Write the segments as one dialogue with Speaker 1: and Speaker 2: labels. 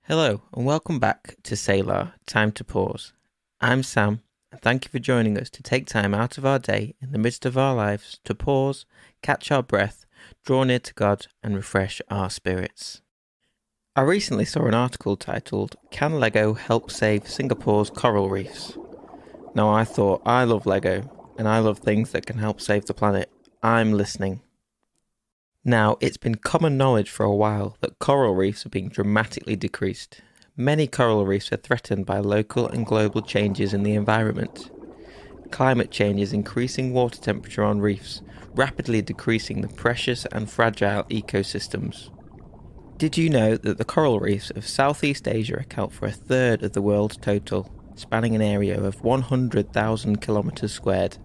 Speaker 1: Hello and welcome back to Selah, Time to Pause. I'm Sam and thank you for joining us to take time out of our day in the midst of our lives to pause, catch our breath, draw near to God and refresh our spirits. I recently saw an article titled, "Can Lego Help Save Singapore's Coral Reefs?" Now I thought, I love Lego and I love things that can help save the planet. I'm listening. Now, it's been common knowledge for a while that coral reefs are being dramatically decreased. Many coral reefs are threatened by local and global changes in the environment. Climate change is increasing water temperature on reefs, rapidly decreasing the precious and fragile ecosystems. Did you know that the coral reefs of Southeast Asia account for a third of the world's total, spanning an area of 100,000 kilometres squared?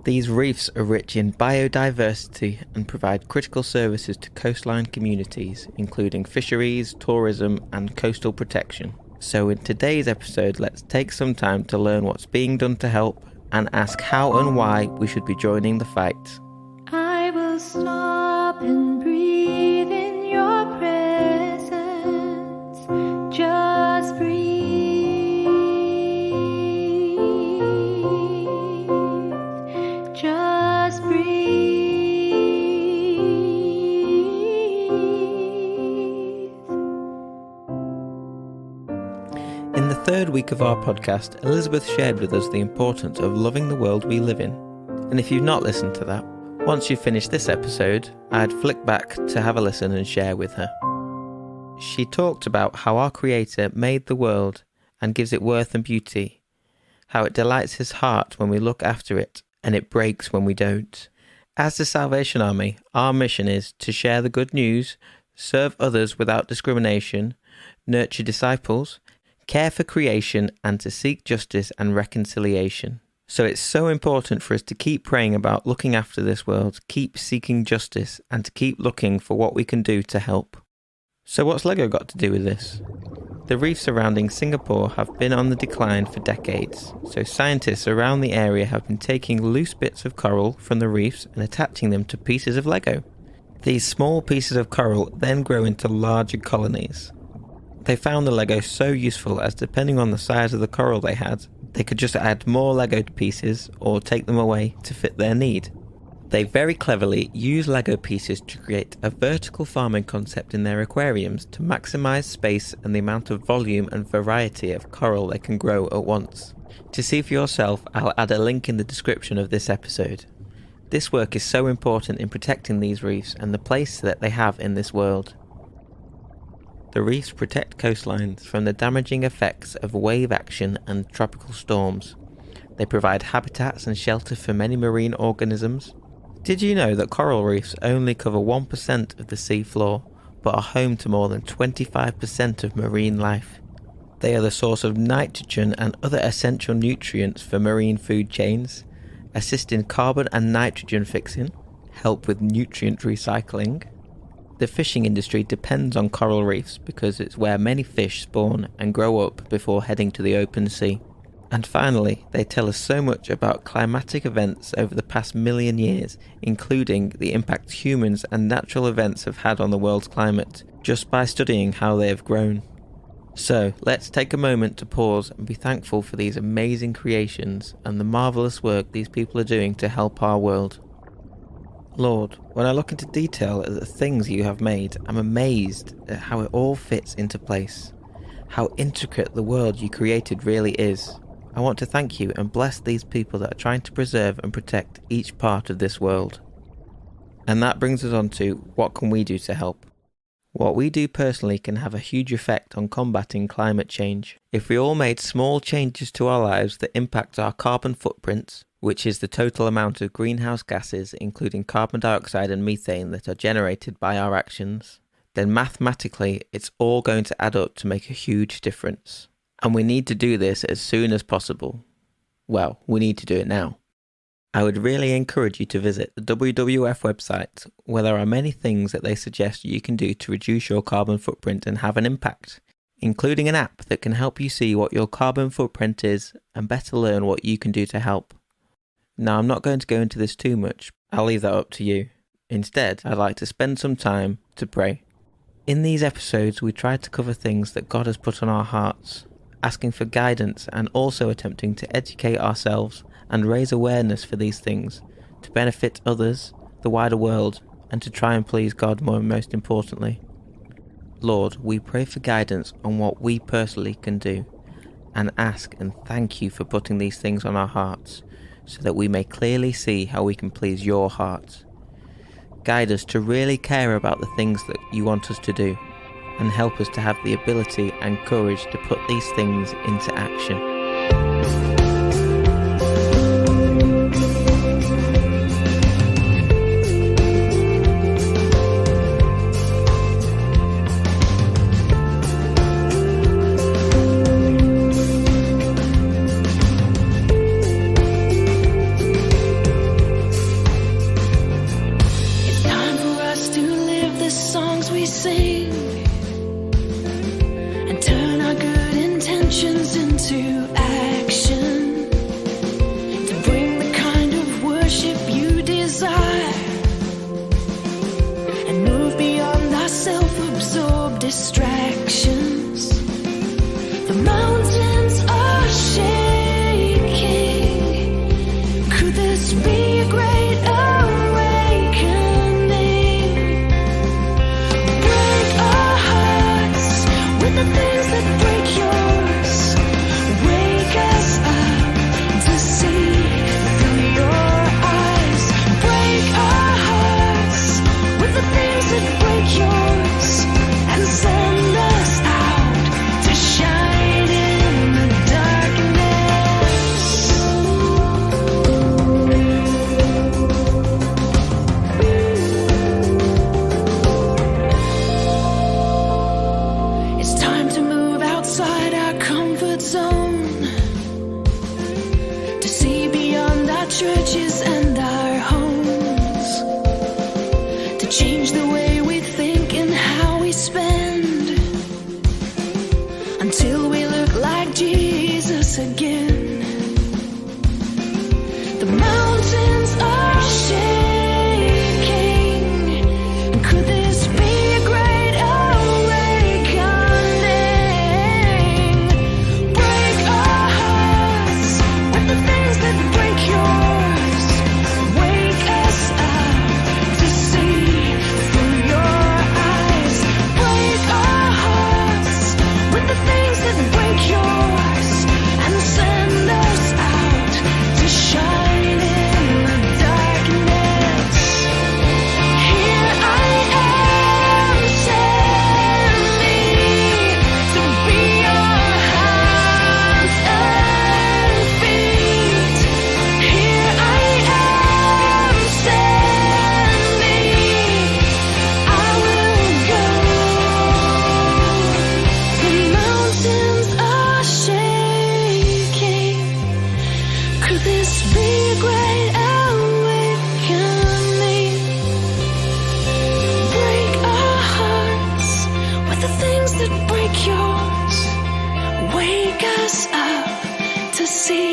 Speaker 1: These reefs are rich in biodiversity and provide critical services to coastline communities, including fisheries, tourism, and coastal protection. So in today's episode, let's take some time to learn what's being done to help and ask how and why we should be joining the fight.
Speaker 2: I will stop and breathe in your presence. Just breathe. Just breathe.
Speaker 1: In the third week of our podcast, Elizabeth shared with us the importance of loving the world we live in. And if you've not listened to that, once you've finished this episode, I'd flick back to have a listen and share with her. She talked about how our Creator made the world and gives it worth and beauty, how it delights His heart when we look after it, and it breaks when we don't. As the Salvation Army, our mission is to share the good news, serve others without discrimination, nurture disciples, care for creation, and to seek justice and reconciliation. So it's so important for us to keep praying about looking after this world, keep seeking justice, and to keep looking for what we can do to help. So what's Lego got to do with this? The reefs surrounding Singapore have been on the decline for decades, so scientists around the area have been taking loose bits of coral from the reefs and attaching them to pieces of Lego. These small pieces of coral then grow into larger colonies. They found the Lego so useful as depending on the size of the coral they had, they could just add more Lego pieces or take them away to fit their need. They very cleverly use Lego pieces to create a vertical farming concept in their aquariums to maximise space and the amount of volume and variety of coral they can grow at once. To see for yourself, I'll add a link in the description of this episode. This work is so important in protecting these reefs and the place that they have in this world. The reefs protect coastlines from the damaging effects of wave action and tropical storms. They provide habitats and shelter for many marine organisms. Did you know that coral reefs only cover 1% of the sea floor, but are home to more than 25% of marine life? They are the source of nitrogen and other essential nutrients for marine food chains, assist in carbon and nitrogen fixing, help with nutrient recycling. The fishing industry depends on coral reefs because it's where many fish spawn and grow up before heading to the open sea. And finally, they tell us so much about climatic events over the past million years, including the impact humans and natural events have had on the world's climate, just by studying how they have grown. So, let's take a moment to pause and be thankful for these amazing creations and the marvellous work these people are doing to help our world. Lord, when I look into detail at the things you have made, I'm amazed at how it all fits into place, how intricate the world you created really is. I want to thank you and bless these people that are trying to preserve and protect each part of this world. And that brings us on to what can we do to help? What we do personally can have a huge effect on combating climate change. If we all made small changes to our lives that impact our carbon footprints, which is the total amount of greenhouse gases, including carbon dioxide and methane, that are generated by our actions, then mathematically it's all going to add up to make a huge difference. And we need to do this as soon as possible. Well, we need to do it now. I would really encourage you to visit the WWF website, where there are many things that they suggest you can do to reduce your carbon footprint and have an impact, including an app that can help you see what your carbon footprint is and better learn what you can do to help. Now, I'm not going to go into this too much. I'll leave that up to you. Instead, I'd like to spend some time to pray. In these episodes, we try to cover things that God has put on our hearts, asking for guidance and also attempting to educate ourselves and raise awareness for these things, to benefit others, the wider world, and to try and please God most importantly. Lord, we pray for guidance on what we personally can do, and ask and thank you for putting these things on our hearts, so that we may clearly see how we can please your heart. Guide us to really care about the things that you want us to do, and help us to have the ability and courage to put these things into action.
Speaker 2: Into action to bring the kind of worship you desire and move beyond our self-absorbed distractions. The mountains are shaking. Could this be a great awakening? Break our hearts with the things that break yours. Wake us up to see through your eyes. Break our hearts with the things that break yours, and send us out to shine in the darkness. It's time to move outside our comfort zone, to see beyond our churches and our homes, to change the way we think and how we spend, until we look like Jesus again. The mountains are shaking. Could this be a great awakening? Break our hearts with the things that break yours. Wake us up to see through your eyes. Break our hearts with the things that break yours, and send us out to shine in the darkness. Here I am, send me to be your hands and feet. Here I am, send me. I will go. The mountains are shaking. Could this be a great awakening? Break our hearts with the things that break yours. Wake us up to see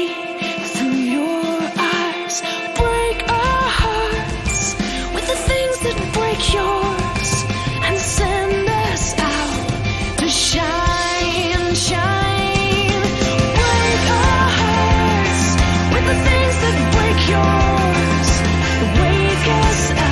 Speaker 2: through your eyes. Break our hearts with the things that break yours, and send us out to shine, shine. Break our hearts with the things that break yours. Wake us up